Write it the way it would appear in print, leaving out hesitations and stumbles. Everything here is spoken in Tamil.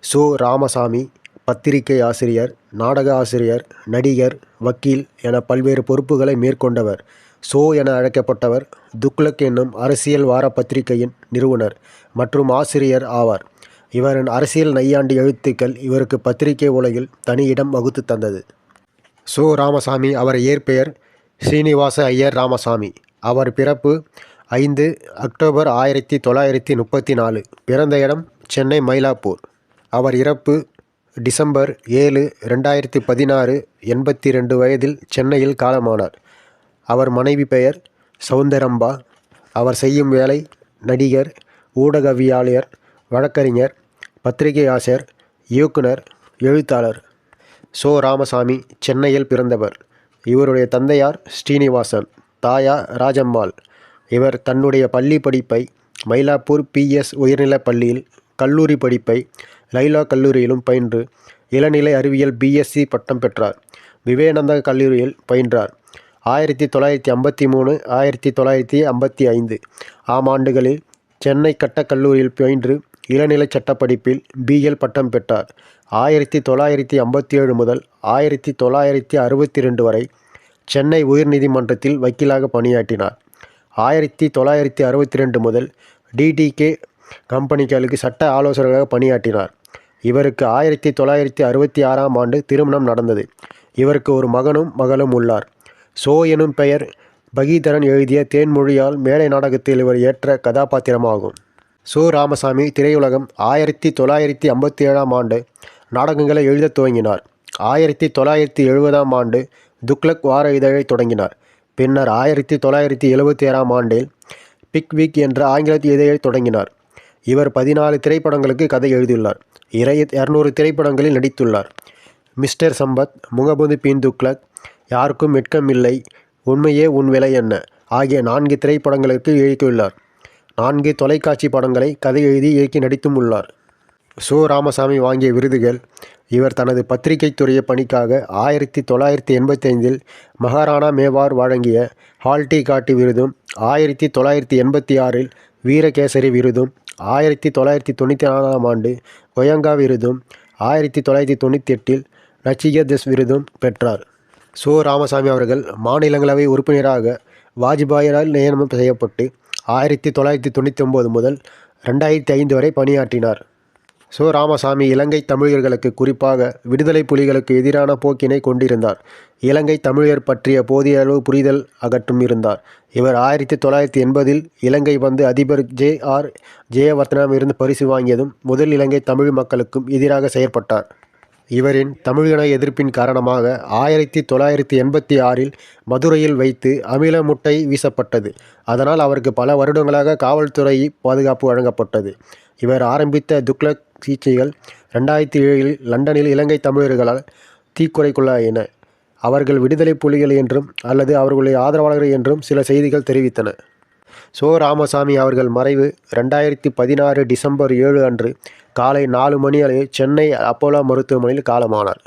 சோ. ராமசாமி பத்திரிகை ஆசிரியர், நாடக ஆசிரியர், நடிகர், வக்கீல் என பல்வேறு பொறுப்புகளை மேற்கொண்டவர். சோ என அழைக்கப்பட்டவர் துக்ளக் என்னும் அரசியல் வார பத்திரிகையின் நிறுவனர் மற்றும் ஆசிரியர் ஆவார். இவரின் அரசியல் நையாண்டி எழுத்துக்கள் இவருக்கு பத்திரிகை உலகில் தனி இடம் வகுத்து தந்தது. சோ. ராமசாமி. அவர் இயற்பெயர் ஸ்ரீனிவாச ஐயர் ராமசாமி. அவர் பிறப்பு 5 அக்டோபர் 1934. பிறந்த இடம் சென்னை மயிலாப்பூர். அவர் இறப்பு டிசம்பர் 7, 2016. 82 வயதில் சென்னையில் காலமானார். அவர் மனைவி பெயர் சவுந்தரம்பா. அவர் செய்யும் வேலை நடிகர், ஊடகவியலாளர், வழக்கறிஞர், பத்திரிகை ஆசிரியர், இயக்குனர், எழுத்தாளர். சோ. ராமசாமி சென்னையில் பிறந்தவர். இவருடைய தந்தையார் ஸ்ரீனிவாசன், தாயார் ராஜம்மாள். இவர் தன்னுடைய பள்ளி படிப்பை மயிலாப்பூர் PS உயர்நிலைப் பள்ளியில், கல்லூரி படிப்பை லைலா கல்லூரியிலும் பயின்று இளநிலை அறிவியல் BSc பட்டம் பெற்றார். விவேகானந்தா கல்லூரியில் பயின்றார். 1953, 1955 ஆண்டுகளில் சென்னை சட்டக் கல்லூரியில் பயின்று இளநிலை சட்டப்படிப்பில் BL பட்டம் பெற்றார். 1957 முதல் 1962 வரை சென்னை உயர்நீதிமன்றத்தில் வக்கீலாக பணியாற்றினார். 1962 முதல் DTK கம்பெனிகளுக்கு சட்ட ஆலோசகராக பணியாற்றினார். இவருக்கு 1966 ஆண்டு திருமணம் நடந்தது. இவருக்கு ஒரு மகனும் மகளும் உள்ளார். சோ எனும் பெயர் பகீதரன் எழுதிய தேன்மொழியால் மேடை நாடகத்தில் இவர் ஏற்ற கதாபாத்திரமாகும். சோ. ராமசாமி திரையுலகம் 1957 ஆண்டு நாடகங்களை எழுதத் துவங்கினார். 1970 ஆண்டு துக்ளக் வார இதழை தொடங்கினார். பின்னர் 1976 ஆண்டில் பிக்விக் என்ற ஆங்கில இதழை தொடங்கினார். இவர் 14 திரைப்படங்களுக்கு கதை எழுதியுள்ளார். 200 திரைப்படங்களில் நடித்துள்ளார். மிஸ்டர் சம்பத், முகமது பின் துக்ளக், யாருக்கும் வெட்கமில்லை, உண்மையே உன் விலை என்ன ஆகிய 4 திரைப்படங்களுக்கு இயக்கியுள்ளார். 4 தொலைக்காட்சி படங்களை கதை எழுதி இயக்கி நடித்தும் உள்ளார். சோ. ராமசாமி வாங்கிய விருதுகள். இவர் தனது பத்திரிகை துறைய பணிக்காக 1985 மகாராணா மேவார் வழங்கிய ஹால்டி காட்டி விருதும், 1986 வீரகேசரி விருதும், 1994 ஆண்டு கோயங்கா விருதும், 1998 நச்சிகேதஸ் விருதும் பெற்றார். சோ. ராமசாமி அவர்கள் மாநிலங்களவை உறுப்பினராக வாஜ்பாயால் நியமனம் செய்யப்பட்டு 1999 முதல் 2005 வரை பணியாற்றினார். சோ. ராமசாமி இலங்கை தமிழர்களுக்கு, குறிப்பாக விடுதலை புலிகளுக்கு எதிரான போக்கினை கொண்டிருந்தார். இலங்கை தமிழர் பற்றிய போதிய அளவு புரிதல் அகற்றும் இருந்தார். இவர் 1980 இலங்கை வந்து அதிபர் J.R. ஜெயவர்தனாவிடம் இருந்து பரிசு வாங்கியதும் முதல் இலங்கை தமிழ் மக்களுக்கும் எதிராக செயற்பட்டார். இவரின் தமிழின எதிர்ப்பின் காரணமாக 1986 மதுரையில் வைத்து அமில முட்டை வீசப்பட்டது. அதனால் அவருக்கு பல வருடங்களாக காவல்துறை பாதுகாப்பு வழங்கப்பட்டது. இவர் ஆரம்பித்த துக்ளக் சிகிச்சைகள் 2007 லண்டனில் இலங்கை தமிழர்களால் தீக்குறைக்குள்ளாயின. அவர்கள் விடுதலை புலிகள் என்றும் அல்லது அவர்களுடைய ஆதரவாளர்கள் என்றும் சில செய்திகள் தெரிவித்தன. சோ. ராமசாமி அவர்கள் மறைவு 2016 டிசம்பர் 7 அன்று காலை 4 மணி அளவில் சென்னை அப்போலோ மருத்துவமனையில் காலமானார்.